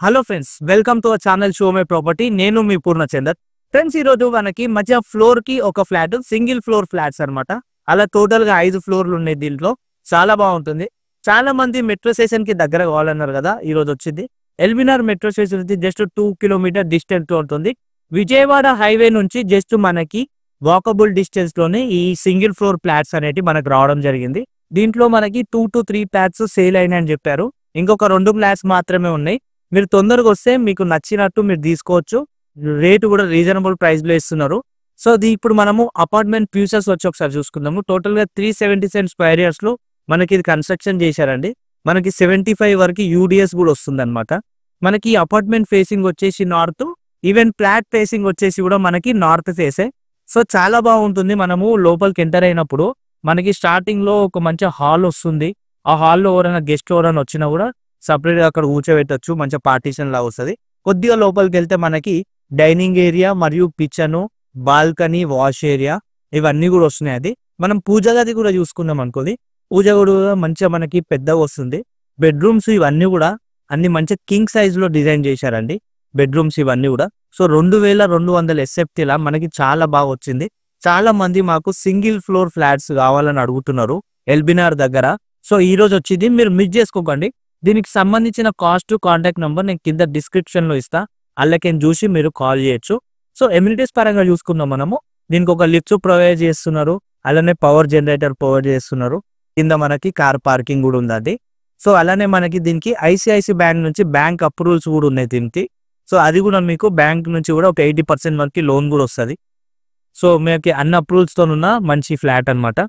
Hello friends, welcome to our channel show my property. నేను మీ Purnachander. Friends, ఈ రోజు మనకి మధ్య ఫ్లోర్ కి ఒక ఫ్లాట్, సింగిల్ ఫ్లోర్ ఫ్లాట్స్ అన్నమాట. అలా టోటల్ గా 5 ఫ్లోర్లు ఉన్నాయి. దీంట్లో చాలా బాగుంటుంది. చాలా మంది మెట్రో స్టేషన్ కి దగ్గర కావాలన్నారు కదా, ఈ రోజు వచ్చింది. ఎల్బీనగర్ మెట్రో స్టేషన్ నుంచి జస్ట్ 2 కిలోమీటర్ డిస్టెన్స్ లో ఉంటుంది. విజయవాడ హైవే నుంచి జస్ట్ మనకి వాకబుల్ డిస్టెన్స్ లోనే ఈ సింగిల్ ఫ్లోర్ ఫ్లాట్స్ అనేవి మనకు రావడం జరిగింది. దీంట్లో మనకి 2 to 3 ఫ్లాట్స్ సేల్ అయినాయని చెప్పారు. ఇంకొక 2 ఫ్లాట్స్ మాత్రమే ఉన్నాయి. మీరు తొందరగా వస్తే మీకు నచ్చినట్టు మీరు తీసుకోవచ్చు. రేటు కూడా రీజనబుల్ ప్రైస్ లో ఇస్తున్నారు. సో ఇప్పుడు మనము అపార్ట్మెంట్ ఫ్యూచర్స్ వచ్చి ఒకసారి చూసుకుందాము. టోటల్ గా 377 స్క్వేర్ ఇయర్స్ లో మనకి ఇది కన్స్ట్రక్షన్ చేశారండి. మనకి 75 వరకు యూడిఎస్ కూడా వస్తుంది అనమాట. మనకి అపార్ట్మెంట్ ఫేసింగ్ వచ్చేసి నార్త్, ఈవెన్ ఫ్లాట్ ఫేసింగ్ వచ్చేసి కూడా మనకి నార్త్ ఫేసే. సో చాలా బాగుంటుంది. మనము లోపలికి ఎంటర్ అయినప్పుడు మనకి స్టార్టింగ్ లో ఒక మంచి హాల్ వస్తుంది. ఆ హాల్లో ఎవరైనా గెస్ట్ ఎవరైనా వచ్చినా కూడా సపరేట్ గా అక్కడ కూర్చోబెట్టచ్చు. మంచిగా పార్టీషన్ లా వస్తుంది. కొద్దిగా లోపలికి వెళ్తే మనకి డైనింగ్ ఏరియా మరియు కిచెన్, బాల్కనీ, వాష్ ఏరియా ఇవన్నీ కూడా వస్తున్నాయి. అది మనం పూజ గది కూడా చూసుకున్నాం అనుకోండి. పూజ కూడా మంచిగా మనకి పెద్దగా వస్తుంది. బెడ్రూమ్స్ ఇవన్నీ కూడా అన్ని మంచిగా కింగ్ సైజ్ లో డిజైన్ చేశారండి. బెడ్రూమ్స్ ఇవన్నీ కూడా. సో 2200 SFT లా మనకి చాలా బాగా వచ్చింది. చాలా మంది మాకు సింగిల్ ఫ్లోర్ ఫ్లాట్స్ కావాలని అడుగుతున్నారు ఎల్బీనగర్ దగ్గర. సో ఈ రోజు వచ్చింది, మీరు మిస్ చేసుకోకండి. దీనికి సంబంధించిన కాస్ట్, కాంటాక్ట్ నెంబర్ నేను కింద డిస్క్రిప్షన్ లో ఇస్తా. అల్లకేం చూసి మీరు కాల్ చేయొచ్చు. సో ఎమ్యూనిటీస్ పరంగా చూసుకుందాం మనము. దీనికి ఒక లిఫ్ట్ ప్రొవైడ్ చేస్తున్నారు. అలానే పవర్ జనరేటర్ ప్రొవైడ్ చేస్తున్నారు. కింద మనకి కార్ పార్కింగ్ కూడా ఉంది. సో అలానే మనకి దీనికి ఐసిఐసి బ్యాంక్ నుంచి బ్యాంక్ అప్రూవల్స్ కూడా ఉన్నాయి దీనికి. సో అది కూడా మీకు బ్యాంక్ నుంచి కూడా ఒక 80% వరకు లోన్ కూడా వస్తుంది. సో మీకు అన్ని అప్రూవల్స్ తో ఉన్న మంచి ఫ్లాట్ అనమాట.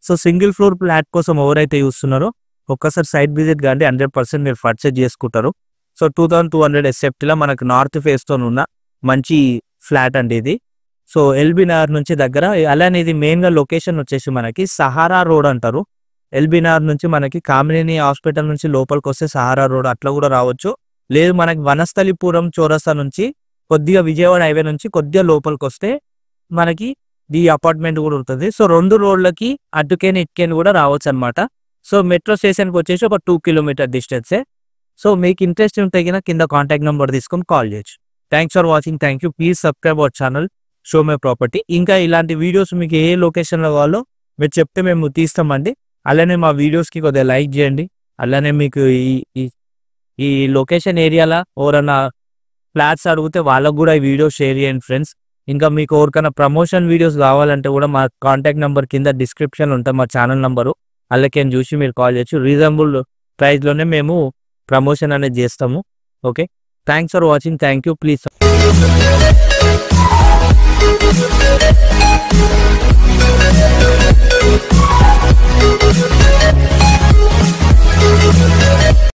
సో సింగిల్ ఫ్లోర్ ఫ్లాట్ కోసం ఎవరైతే చూస్తున్నారో ఒక్కసారి సైట్ విజిట్ కానీ 100% మీరు పర్చేజ్ చేసుకుంటారు. సో 2200 SFT లో మనకు నార్త్ ఫేస్ తో ఉన్న మంచి ఫ్లాట్ అండి ఇది. సో ఎల్బీనగర్ నుంచి దగ్గర. అలానే ఇది మెయిన్ గా లొకేషన్ వచ్చేసి మనకి సహారా రోడ్ అంటారు. ఎల్బీనగర్ నుంచి మనకి కామినేని హాస్పిటల్ నుంచి లోపలికి వస్తే సహారా రోడ్ అట్లా కూడా రావచ్చు. లేదు మనకి వనస్థలిపురం చౌరస్తా నుంచి కొద్దిగా విజయవాడ హైవే నుంచి కొద్దిగా లోపలికి వస్తే మనకి ఈ అపార్ట్మెంట్ కూడా ఉంటుంది. సో 2 రోడ్లకి అటుకేని ఇటుకేని కూడా రావచ్చు అనమాట. సో మెట్రో స్టేషన్కి వచ్చేసి ఒక 2 కిలోమీటర్ డిస్టెన్సే. సో మీకు ఇంట్రెస్ట్ ఉంటే కింద కాంటాక్ట్ నెంబర్ తీసుకొని కాల్ చేయొచ్చు. Thanks for watching. Thank you. Please subscribe our channel show my property. ఇంకా ఇలాంటి వీడియోస్ మీకు ఏ లొకేషన్లో కావాలో మీరు చెప్తే మేము తీస్తామండి. అలానే మా వీడియోస్కి కొద్దిగా లైక్ చేయండి. అలానే మీకు ఈ లొకేషన్ ఏరియాలో ఎవరైనా ఫ్లాట్స్ అడిగితే వాళ్ళకు కూడా ఈ వీడియో షేర్ చేయండి ఫ్రెండ్స్. ఇంకా మీకు ఎవరికైనా ప్రమోషన్ వీడియోస్ కావాలంటే కూడా మా కాంటాక్ట్ నెంబర్ కింద డిస్క్రిప్షన్ ఉంటుంది, మా ఛానల్ నెంబరు. అలాకేం చూసి మీరు కాల్ చేయొచ్చు. రీజనబుల్ ప్రైస్లోనే మేము ప్రమోషన్ అనేది చేస్తాము. Okay, thanks for watching. Thank you. Please